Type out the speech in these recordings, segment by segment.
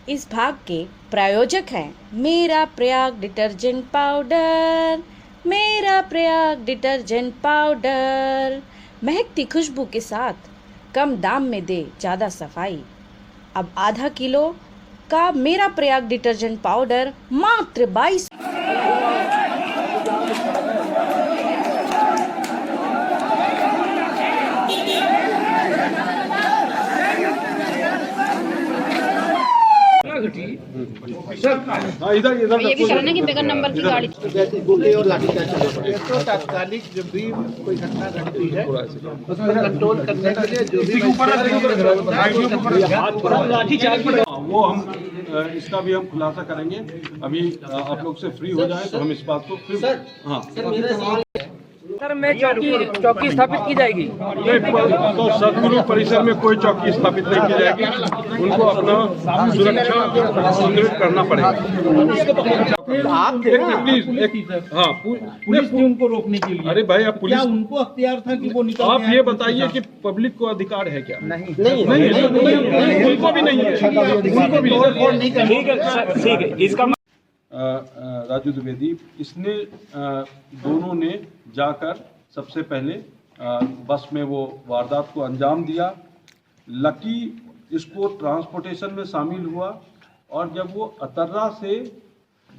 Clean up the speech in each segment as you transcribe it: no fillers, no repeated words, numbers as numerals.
इस भाग के प्रायोजक हैं मेरा प्रयाग डिटर्जेंट पाउडर। मेरा प्रयाग डिटर्जेंट पाउडर महकती खुशबू के साथ कम दाम में दे ज़्यादा सफाई। अब आधा किलो का मेरा प्रयाग डिटर्जेंट पाउडर मात्र 22। इधर इधर ये भी कराना कि बगैर नंबर की गाड़ी गोली और लाठीचार्ज चलना पड़ेगा। तो तात्कालिक जब भी कोई घटना घटती है उसमें कंट्रोल करने के लिए जो भी वो हम इसका भी हम खुलासा करेंगे। अभी आप लोग से फ्री हो जाए तो हम इस बात को फिर हाँ सर में चौकी स्थापित की जाएगी। तो सदगुरु परिसर में कोई चौकी स्थापित नहीं की जाएगी। उनको अपना सुरक्षा सुदृढ़ करना पड़ेगा। आप प्लीज हाँ पुलिस ने उनको रोकने के लिए। अरे भाई आप पुलिस क्या उनको अख्तियार था कि वो निकल आप ये बताइए कि पब्लिक को अधिकार है क्या? नहीं उनको भी नहीं है। उनको भी ठीक है इसका राजू द्विवेदी इसने दोनों ने जाकर सबसे पहले बस में वो वारदात को अंजाम दिया। लकी इसको ट्रांसपोर्टेशन में शामिल हुआ और जब वो अतर्रा से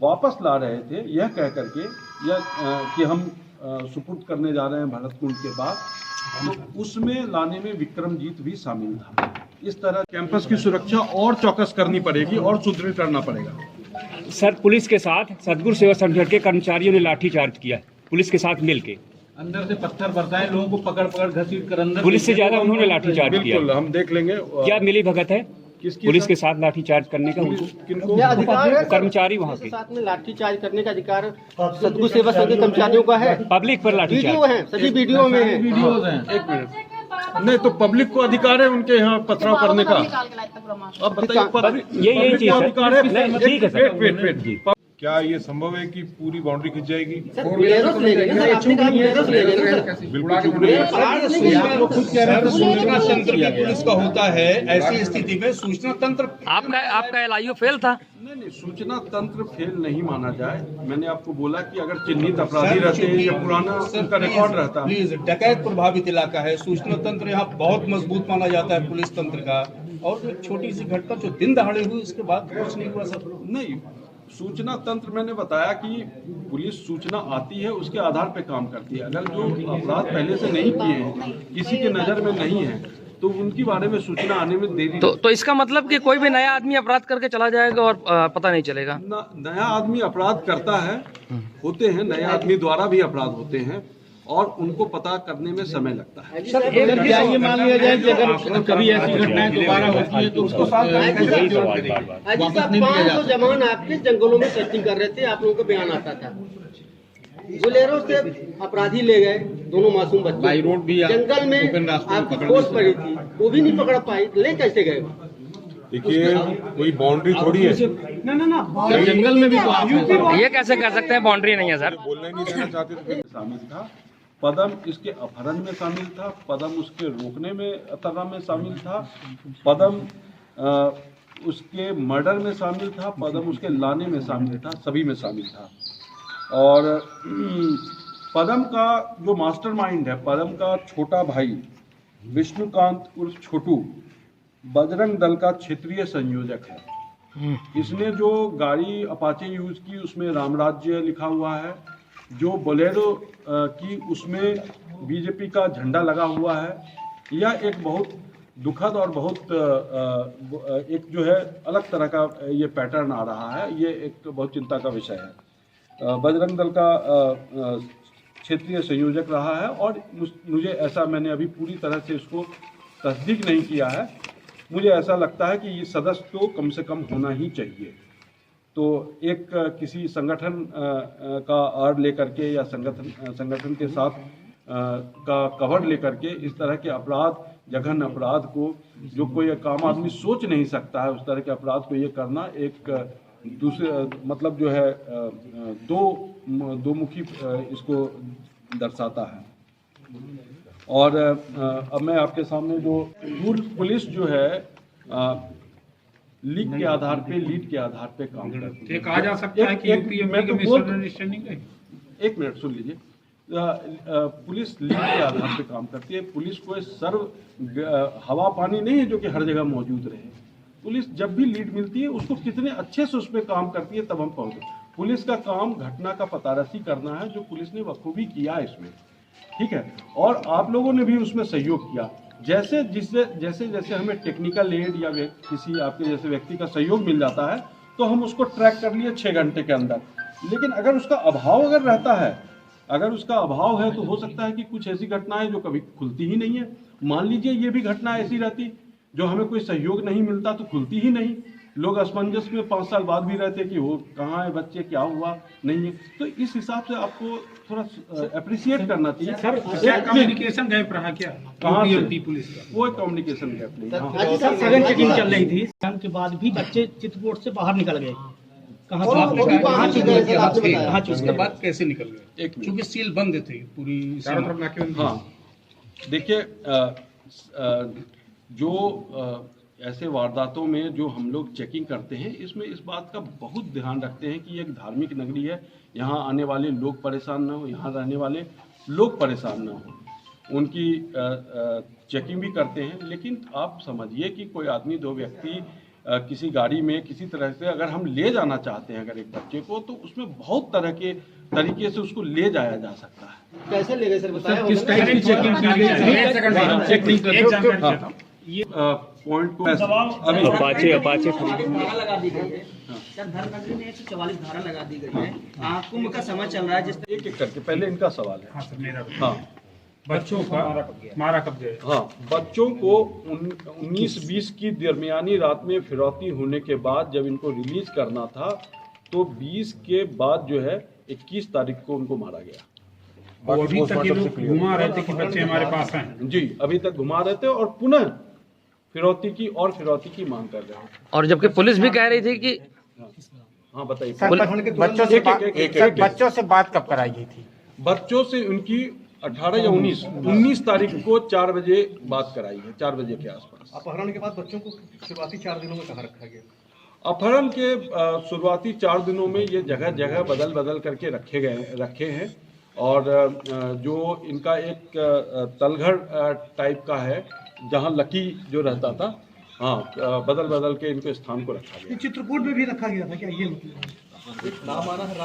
वापस ला रहे थे यह कह करके कि हम सुपुर्द करने जा रहे हैं भरतकुंड के बाद, तो उसमें लाने में विक्रमजीत भी शामिल था। इस तरह कैंपस की सुरक्षा और चौकस करनी पड़ेगी और सुदृढ़ करना पड़ेगा। सर पुलिस के साथ सदगुरु सेवा संगठन के कर्मचारियों ने लाठीचार्ज किया पुलिस के साथ मिलके। अंदर से पत्थर बरसाए, लोगों को पकड़ पकड़ घसीट कर अंदर। पुलिस से ज्यादा उन्होंने लाठीचार्ज किया। बिल्कुल हम देख लेंगे क्या मिली भगत है पुलिस के साथ लाठीचार्ज करने का उनको? किनको अधिकार कर्मचारी वहाँ के साथ में लाठीचार्ज करने का अधिकार सदगुरु सेवा संघ के कर्मचारियों का है। पब्लिक पर वीडियो लाठीचार्ज। है, सभी वीडियो में है। वीडियोज हैं। एक मिनट नहीं तो पब्लिक को अधिकार है उनके यहाँ पथराव करने का। अब बताइए यही चीज है। अधिकार है। नहीं, ठीक है सर। वेट क्या ये संभव है कि पूरी बाउंड्री खिंच जाएगी? बिल्कुल चुप नहीं। आप लोग खुद कह रहे थे सूचना तंत्र भी पुलिस का होता है, ऐसी स्थिति में सूचना तंत्र आपका एलआईओ फेल था। नहीं सूचना तंत्र फेल नहीं माना जाए। मैंने आपको बोला कि अगर चिन्हित अपराधी रहते हैं या पुराना उनका रिकॉर्ड रहता। प्लीज, डकैत प्रभावित इलाका है, सूचना तंत्र यहाँ बहुत मजबूत माना जाता है पुलिस तंत्र का। और जो छोटी सी घटना जो दिन दहाड़े हुई उसके बाद कुछ नहीं हुआ सर। नहीं सूचना तंत्र मैंने बताया कि पुलिस सूचना आती है उसके आधार पे काम करती है। अगर जो अपराध पहले से नहीं किए हैं, किसी के नज़र में नहीं है, तो उनके बारे में सूचना आने में देरी तो इसका मतलब कि कोई भी नया आदमी अपराध करके चला जाएगा और पता नहीं चलेगा। नया आदमी अपराध करता है, होते हैं नए आदमी द्वारा भी अपराध होते हैं और उनको पता करने में समय लगता है। क्या ये मान लिया जाए कि अगर कभी ऐसी घटनाएं दोबारा होती है तो उसको वापस नहीं लिया जाता? जवान आपके जंगलों में सर्चिंग कर रहे थे, आप लोगों का बयान आता था। गुलेरों से अपराधी ले गए दोनों मासूम बच्चे। बाई रोड भी जंगल में आपकी फोर्स पड़ी थी, वो भी नहीं पकड़ पाई, ले कैसे गए? देखिए कोई बाउंड्री थोड़ी है। ना जंगल में भी तो आप हैं। ये कैसे कर सकते हैं? बाउंड्री नहीं है सर। बोलना ही नहीं देना चाहते तो फिर शामिल था। पदम इसके अपहरण में शामिल था, पदम उसके रोकने में अतर्रा में शामिल था, पदम उसके मर्डर में शामिल था, पदम उसके लाने में शामिल था, सभी में शामिल था। और पदम का जो मास्टरमाइंड है, पदम का छोटा भाई विष्णुकांत उर्फ छोटू बजरंग दल का क्षेत्रीय संयोजक है। इसने जो गाड़ी अपाचे यूज की उसमें रामराज्य लिखा हुआ है, जो बोलेरो की उसमें बीजेपी का झंडा लगा हुआ है। यह एक बहुत दुखद और बहुत एक जो है अलग तरह का ये पैटर्न आ रहा है। ये एक बहुत चिंता का विषय है। बजरंग दल का क्षेत्रीय संयोजक रहा है और मुझे ऐसा, मैंने अभी पूरी तरह से इसको तस्दीक नहीं किया है, मुझे ऐसा लगता है कि ये सदस्य तो कम से कम होना ही चाहिए। तो एक किसी संगठन का आड़ लेकर के या संगठन के साथ का कवर लेकर के इस तरह के अपराध, जघन्य अपराध को जो कोई काम आदमी सोच नहीं सकता है, उस तरह के अपराध को ये करना एक दूसरे मतलब जो है दो मुखी इसको दर्शाता है। और अब मैं आपके सामने जो पुलिस जो है लीक के आधार पे, लीड के आधार पे काम करती है। कहा जा सकता है कि यूपी मैं एमपी तो के मिसअंडरस्टैंडिंग है। एक मिनट सुन लीजिए। पुलिस लीड के आधार पे काम करती है। पुलिस कोई हवा पानी नहीं है जो कि हर जगह मौजूद रहे। पुलिस जब भी लीड मिलती है उसको कितने अच्छे से उस पर काम करती है, तब हम पहुंचे। पुलिस का काम घटना का पतारसी करना है, जो पुलिस ने बखूबी किया इसमें, ठीक है। और आप लोगों ने भी उसमें सहयोग किया। जैसे जैसे हमें टेक्निकल एड या किसी आपके जैसे व्यक्ति का सहयोग मिल जाता है तो हम उसको ट्रैक कर लिए 6 घंटे के अंदर। लेकिन अगर उसका अभाव रहता है, अगर उसका अभाव है, तो हो सकता है कि कुछ ऐसी घटनाएं जो कभी खुलती ही नहीं है। मान लीजिए ये भी घटना ऐसी रहती जो हमें कोई सहयोग नहीं मिलता तो खुलती ही नहीं। लोग असमंजस में 5 साल बाद भी रहते कि वो कहाँ है बच्चे, क्या हुआ नहीं है। तो इस हिसाब से आपको थोड़ा अप्रिशिएट करना चाहिए। सर कम्युनिकेशन गैप रहा क्या कहाँ से? यूपी पुलिस का कोई कम्युनिकेशन गैप नहीं। हाँ। हाजी साहब, सघन चेकिंग चल रही थी, के बाद भी बच्चे चित्रकूट से बाहर निकल गए। कहाँ उसके बाद कैसे निकल गए? एक मिनट। क्योंकि सील बंद थी पूरी चारों तरफ नाकेबंदी। हाँ, देखिए जो ऐसे वारदातों में जो हम लोग चेकिंग करते हैं, इसमें इस बात का बहुत ध्यान रखते हैं कि ये एक धार्मिक नगरी है, यहाँ आने वाले लोग परेशान ना हो, यहाँ रहने वाले लोग परेशान ना हो। उनकी चेकिंग भी करते हैं। लेकिन आप समझिए कि कोई आदमी, 2 व्यक्ति किसी गाड़ी में किसी तरह से अगर हम ले जाना चाहते हैं अगर एक बच्चे को, तो उसमें बहुत तरह के तरीके से उसको ले जाया जा सकता है। कैसे ले गए सर, बताया किस टाइप की चेकिंग की गई? चेकिंग कर ये पॉइंट को अभी अपाचे धारा लगा दी गई है सर, धर्मनगरी में 144 धारा लगा दी गई है। कुंभ का समय चल रहा है, जिस एक एक करके पहले इनका सवाल है। हाँ सर, मेरा हाँ बच्चों का मारा कब्जे। हाँ, बच्चों को 19-20 की दरमियानी रात में फिरौती होने के बाद जब इनको रिलीज करना था, तो 20 के बाद जो है 21 तारीख को उनको मारा गया। और अभी तक ये लोग घुमा रहे थे कि बच्चे हमारे पास हैं। जी, अभी तक घुमा रहे थे और पुनः फिरौती की मांग कर रहे हैं। और जबकि पुलिस भी कह रही थी कि हाँ बताइए। बच्चों से बात कब कराई गई थी? बच्चों से उनकी 18 या 19 तारीख को 4 बजे बात कराई है, 4 बजे के आसपास। अपहरण के बाद बच्चों को शुरुआती 4 दिनों में कहाँ रखा गया? अपहरण के शुरुआती 4 दिनों में ये जगह जगह बदल करके रखे हैं। और जो इनका एक तलघर टाइप का है जहाँ लकी जो रहता था, हाँ, बदल के इनको स्थान को रखा गया। चित्रकूट में भी रखा गया था क्या ये?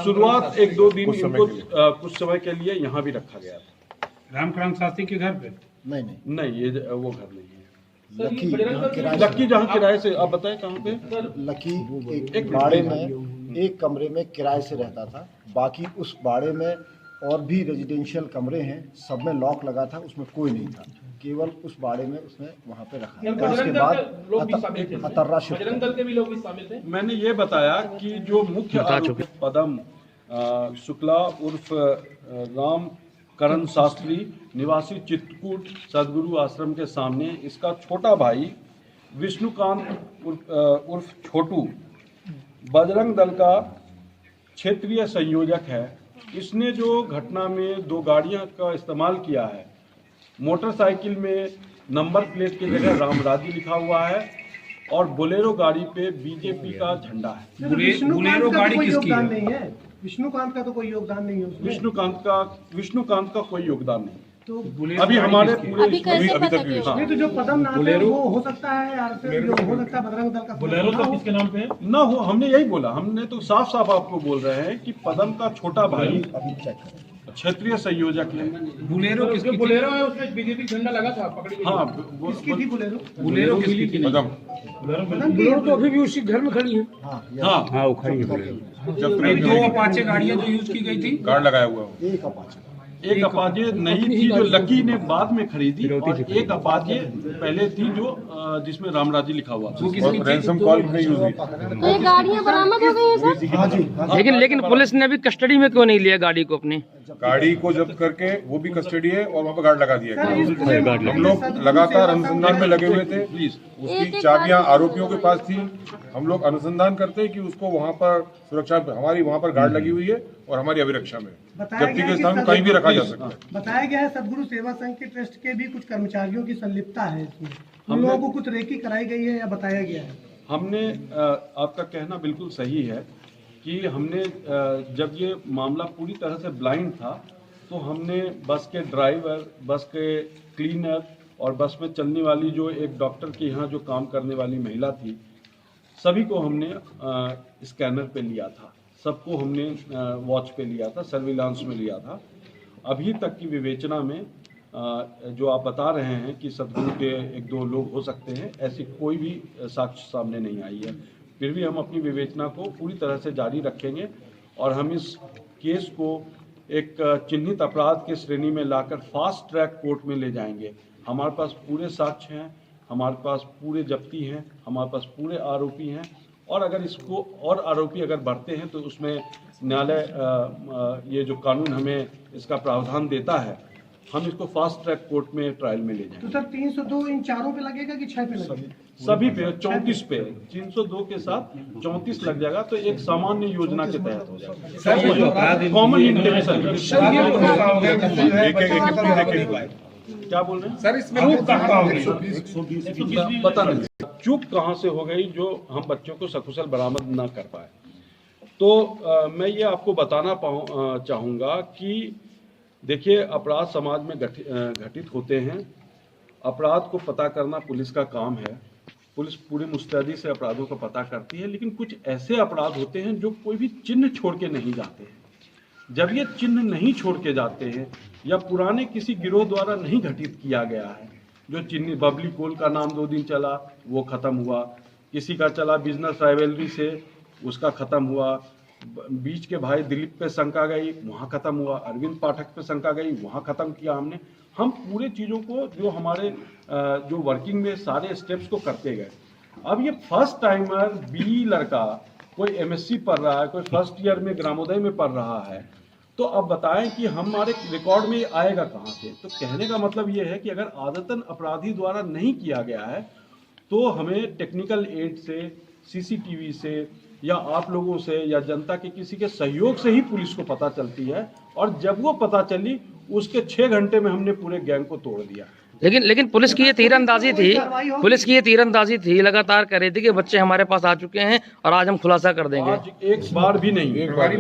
शुरुआत 1-2 दिन इनको कुछ समय के लिए यहाँ भी रखा गया था। रामकृष्ण शास्त्री के घर पे? नहीं, ये वो घर नहीं है। लकी जहाँ किराए से, आप बताएं कहाँ पे? लकी एक बाड़े में एक कमरे में किराए से रहता था। बाकी उस बाड़े में और भी रेजिडेंशियल कमरे हैं, सब में लॉक लगा था, उसमें कोई नहीं था। केवल उस बाड़े में उसने वहाँ पे रखा। उसके बाद अतर्रा शिफ्ट। मैंने ये बताया कि जो मुख्य आरोपी पदम शुक्ला उर्फ राम करण शास्त्री निवासी चित्रकूट सदगुरु आश्रम के सामने, इसका छोटा भाई विष्णुकांत उर्फ छोटू बजरंग दल का क्षेत्रीय संयोजक है। इसने जो घटना में 2 गाड़ियां का इस्तेमाल किया है, मोटरसाइकिल में नंबर प्लेट की जगह रामराजी लिखा हुआ है और बोलेरो गाड़ी पे बीजेपी का झंडा है। बोलेरो गाड़ी किसकी है? विष्णुकांत का तो कोई योगदान नहीं है उसमें। विष्णुकांत का कोई योगदान नहीं। तो अभी हमारे पूरे अभी कैसे पता हाँ। नहीं, तो जो पदम नाम है वो हो सकता है यार, फिर जो हो सकता है बजरंग दल का बोलेरो तो किसके नाम पे है ना हो। हमने यही बोला, हमने तो साफ आपको बोल रहे हैं कि पदम का छोटा भाई क्षेत्रीय संयोजक है। बोलेरो किसकी? बोलेरो है, उसमें बीजेपी झंडा लगा था, पकड़ी गई। हाँ, किसकी थी बोलेरो? बोलेरो किसकी थी? बोलेरो तो अभी भी उसी घर में खड़ी है। हाँ, वो खड़ी है। जब 2 अपाचे गाड़ियां जो यूज की गई थी, गार्ड लगाया हुआ एक अपाचे नहीं थी जो लकी ने बाद में खरीदी, और एक अपाचे पहले थी जो जिसमें रामराजी लिखा हुआ था। रैंसम कॉल में यूज हुई। तो ये गाड़ियाँ बरामद हो गई हैं सर? लेकिन पुलिस ने अभी कस्टडी में क्यों नहीं लिया गाड़ी को अपनी? गाड़ी को जब्त करके वो भी कस्टडी है और वहाँ पर गार्ड लगा दिया है। हम लोग लगातार अनुसंधान में लगे हुए थे। उसकी चाबियां आरोपियों के पास थी। हम लोग अनुसंधान करते हैं कि उसको वहाँ पर सुरक्षा, हमारी वहाँ पर गार्ड लगी हुई है और हमारी अभिरक्षा में जब्ती के स्थान कहीं भी रखा जा सकता है। बताया गया है सदगुरु सेवा संघ के ट्रस्ट के भी कुछ कर्मचारियों की संलिप्तता है इसमें। उन लोगों को कुछ रेकी कराई गई है या बताया गया है? हमने आपका कहना बिल्कुल सही है कि हमने जब ये मामला पूरी तरह से ब्लाइंड था तो हमने बस के ड्राइवर, बस के क्लीनर और बस में चलने वाली जो एक डॉक्टर के यहाँ जो काम करने वाली महिला थी, सभी को हमने स्कैनर पे लिया था, सबको हमने वॉच पे लिया था, सर्विलांस में लिया था। अभी तक की विवेचना में जो आप बता रहे हैं कि सदगुरु के एक दो लोग हो सकते हैं, ऐसी कोई भी साक्ष्य सामने नहीं आई है। फिर भी हम अपनी विवेचना को पूरी तरह से जारी रखेंगे और हम इस केस को एक चिन्हित अपराध के श्रेणी में लाकर फास्ट ट्रैक कोर्ट में ले जाएंगे। हमारे पास पूरे साक्ष्य हैं, हमारे पास पूरे जब्ती हैं, हमारे पास पूरे आरोपी हैं और अगर इसको और आरोपी अगर बढ़ते हैं तो उसमें न्यायालय ये जो कानून हमें इसका प्रावधान देता है, हम इसको फास्ट ट्रैक कोर्ट में ट्रायल में ले जाएंगे। तो सर 302 इन चारों पे लगेगा कि 6 पे लगेगा? सभी पे 34 पे 302 के साथ 34 लग जाएगा तो एक सामान्य योजना के तहत हो जाएगा। कॉमन इंटेंशन क्या बोल रहे हैं सर, इसमें बता नहीं, चूक कहाँ से हो गई जो हम बच्चों को सकुशल बरामद ना कर पाए। तो मैं ये आपको बताना चाहूँगा कि देखिए, अपराध समाज में घटित होते हैं। अपराध को पता करना पुलिस का काम है। पुलिस पूरी मुस्तैदी से अपराधों का पता करती है, लेकिन कुछ ऐसे अपराध होते हैं जो कोई भी चिन्ह छोड़ के नहीं जाते हैं। जब ये चिन्ह नहीं छोड़ के जाते हैं या पुराने किसी गिरोह द्वारा नहीं घटित किया गया है, जो चिन्ह बबली कोल का नाम 2 दिन चला वो ख़त्म हुआ, किसी का चला बिजनेस राइवलरी से उसका ख़त्म हुआ, बीच के भाई दिलीप पे शंका गई वहाँ ख़त्म हुआ, अरविंद पाठक पे शंका गई वहाँ ख़त्म किया हमने। हम पूरे चीज़ों को जो हमारे जो वर्किंग में सारे स्टेप्स को करते गए। अब ये फर्स्ट टाइमर बी लड़का कोई एमएससी पढ़ रहा है, कोई फर्स्ट ईयर में ग्रामोदय में पढ़ रहा है, तो अब बताएं कि हमारे रिकॉर्ड में आएगा कहाँ से। तो कहने का मतलब ये है कि अगर आदतन अपराधी द्वारा नहीं किया गया है तो हमें टेक्निकल एड से, सीसीटीवी से या आप लोगों से या जनता के किसी के सहयोग से ही पुलिस को पता चलती है, और जब वो पता चली उसके 6 घंटे में हमने पूरे गैंग को तोड़ दिया। लेकिन पुलिस की ये तीरंदाजी थी, लगातार कह रही थी कि बच्चे हमारे पास आ चुके हैं और आज हम खुलासा कर देंगे। आज एक बार भी नहीं। प्रभारी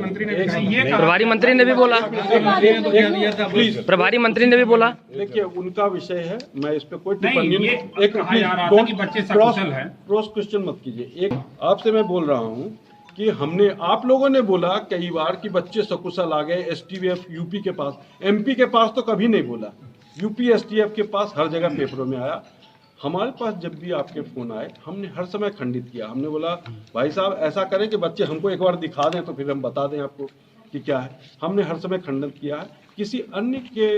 मंत्री ने भी बोला, प्रभारी मंत्री ने भी बोला। देखिए, उनका विषय है, मैं इस पे कोई टिप्पणी क्रॉस क्वेश्चन मत कीजिए। एक आपसे मैं बोल रहा हूँ कि हमने, आप लोगों ने बोला कई बार कि बच्चे सकुशल आ गए एसटीएफ यूपी के पास, एमपी के पास तो कभी नहीं बोला, यूपी एसटीएफ के पास हर जगह पेपरों में आया। हमारे पास जब भी आपके फ़ोन आए हमने हर समय खंडित किया। हमने बोला भाई साहब ऐसा करें कि बच्चे हमको एक बार दिखा दें तो फिर हम बता दें आपको कि क्या है। हमने हर समय खंडन किया है। किसी अन्य के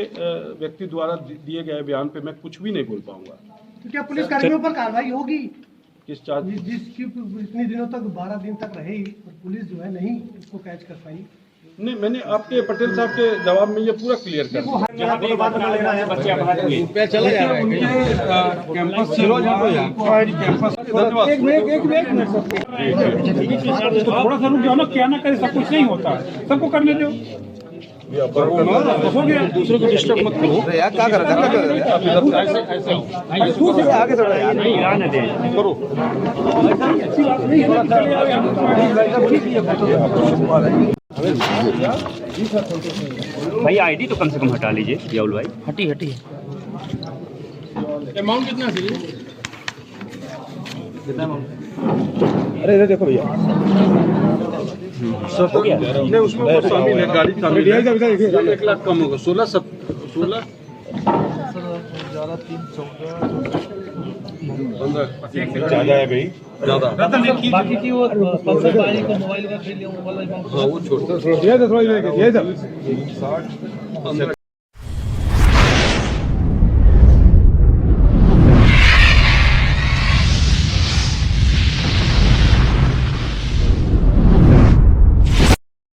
व्यक्ति द्वारा दिए गए बयान पे मैं कुछ भी नहीं बोल पाऊंगा। तो क्या पुलिस कर्मियों पर कार्रवाई होगी? किस चार्ज? जिसकी इतने दिनों तक 12 दिन तक रही और पुलिस जो है नहीं उसको कैच कर पाई। नहीं, मैंने आपके पटेल साहब के जवाब में ये पूरा क्लियर कर दिया। थोड़ा सा रुक जाओ ना, क्या ना करे, सब कुछ नहीं होता, सबको करने दो। दूसरे को डिस्टर्ब मत करो यार, क्या कर रहा है आगे थोड़ा यार, नहीं आने दे करो। भाई आईडी तो कम से कम हटा लीजिए याउल भाई। हटी अमाउंट कितना है? अरे इधर देखो भैया, सब हो गया नहीं, उसमें वो शामिल है, गाड़ी शामिल है। 1 लाख कम होगा, 16 ज्यादा है भाई, ज्यादा। बाकी की वो पल्सर गाड़ी का मोबाइल का फिर लिया, मोबाइल हाँ वो छोड़ थोड़ा